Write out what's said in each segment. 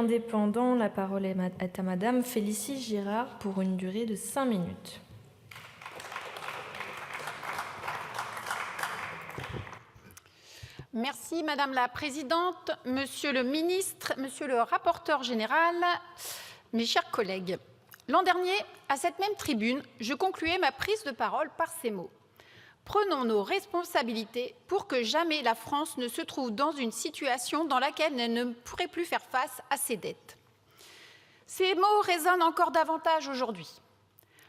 indépendants, la parole est à Madame Félicie Girard pour une durée de 5 minutes. Merci Madame la Présidente, Monsieur le Ministre, Monsieur le Rapporteur général, mes chers collègues. L'an dernier, à cette même tribune, je concluais ma prise de parole par ces mots. Prenons nos responsabilités pour que jamais la France ne se trouve dans une situation dans laquelle elle ne pourrait plus faire face à ses dettes. Ces mots résonnent encore davantage aujourd'hui.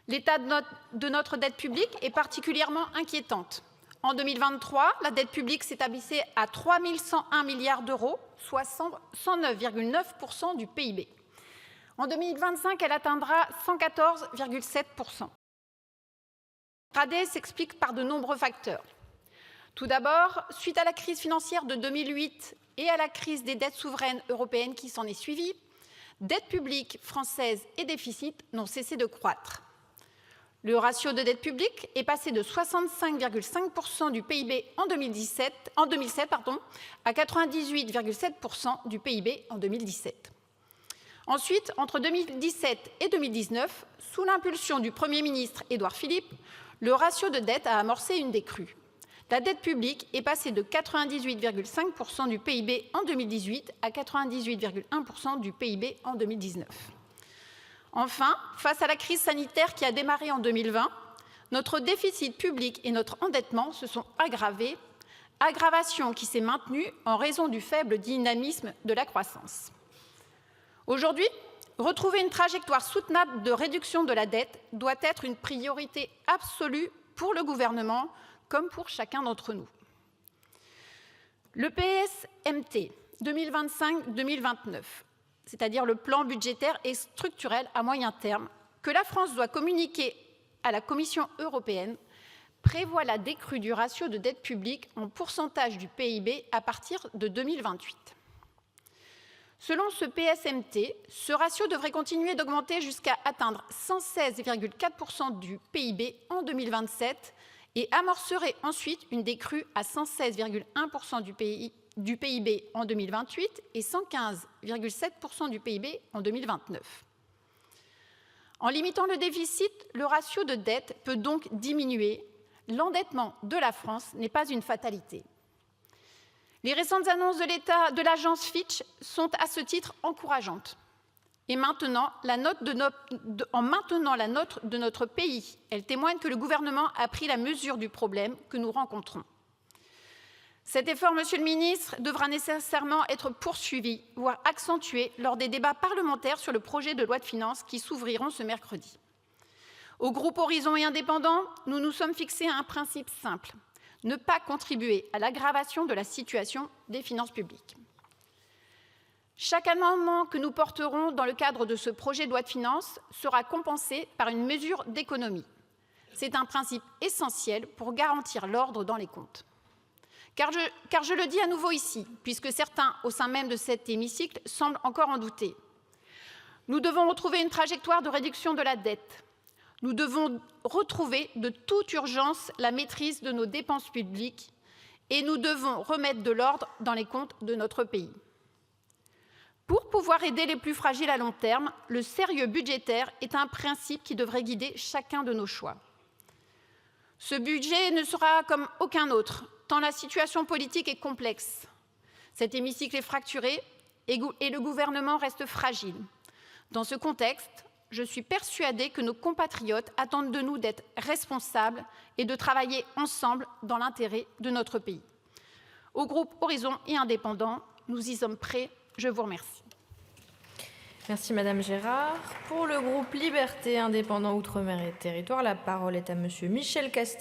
L'état de notre dette publique est particulièrement inquiétante. En 2023, la dette publique s'établissait à 3 101 milliards d'euros, soit 109,9% du PIB. En 2025, elle atteindra 114,7%. Dégradée s'explique par de nombreux facteurs. Tout d'abord, suite à la crise financière de 2008 et à la crise des dettes souveraines européennes qui s'en est suivie, dette publique française et déficit n'ont cessé de croître. Le ratio de dette publique est passé de 65,5% du PIB en 2007 à 98,7% du PIB en 2017. Ensuite, entre 2017 et 2019, sous l'impulsion du Premier ministre Édouard Philippe, le ratio de dette a amorcé une décrue. La dette publique est passée de 98,5% du PIB en 2018 à 98,1% du PIB en 2019. Enfin, face à la crise sanitaire qui a démarré en 2020, notre déficit public et notre endettement se sont aggravés, aggravation qui s'est maintenue en raison du faible dynamisme de la croissance. Aujourd'hui, retrouver une trajectoire soutenable de réduction de la dette doit être une priorité absolue pour le gouvernement comme pour chacun d'entre nous. Le PSMT 2025-2029, c'est-à-dire le plan budgétaire et structurel à moyen terme, que la France doit communiquer à la Commission européenne, prévoit la décrue du ratio de dette publique en pourcentage du PIB à partir de 2028. Selon ce PSMT, ce ratio devrait continuer d'augmenter jusqu'à atteindre 116,4% du PIB en 2027 et amorcerait ensuite une décrue à 116,1% du PIB en 2028 et 115,7% du PIB en 2029. En limitant le déficit, le ratio de dette peut donc diminuer. L'endettement de la France n'est pas une fatalité. Les récentes annonces de l'agence Fitch sont à ce titre encourageantes. Et maintenant, en maintenant la note de notre pays, elle témoigne que le gouvernement a pris la mesure du problème que nous rencontrons. Cet effort, Monsieur le Ministre, devra nécessairement être poursuivi, voire accentué, lors des débats parlementaires sur le projet de loi de finances qui s'ouvriront ce mercredi. Au groupe Horizon et Indépendants, nous nous sommes fixés à un principe simple: ne pas contribuer à l'aggravation de la situation des finances publiques. Chaque amendement que nous porterons dans le cadre de ce projet de loi de finances sera compensé par une mesure d'économie. C'est un principe essentiel pour garantir l'ordre dans les comptes. Car je le dis à nouveau ici, puisque certains au sein même de cet hémicycle semblent encore en douter. Nous devons retrouver une trajectoire de réduction de la dette. Nous devons retrouver de toute urgence la maîtrise de nos dépenses publiques et nous devons remettre de l'ordre dans les comptes de notre pays. Pour pouvoir aider les plus fragiles à long terme, le sérieux budgétaire est un principe qui devrait guider chacun de nos choix. Ce budget ne sera comme aucun autre, tant la situation politique est complexe. Cet hémicycle est fracturé et le gouvernement reste fragile. Dans ce contexte, je suis persuadée que nos compatriotes attendent de nous d'être responsables et de travailler ensemble dans l'intérêt de notre pays. Au groupe Horizon et Indépendants, nous y sommes prêts. Je vous remercie. Merci Madame Girard. Pour le groupe Liberté, Indépendants, Outre-mer et Territoires, la parole est à Monsieur Michel Castaldi.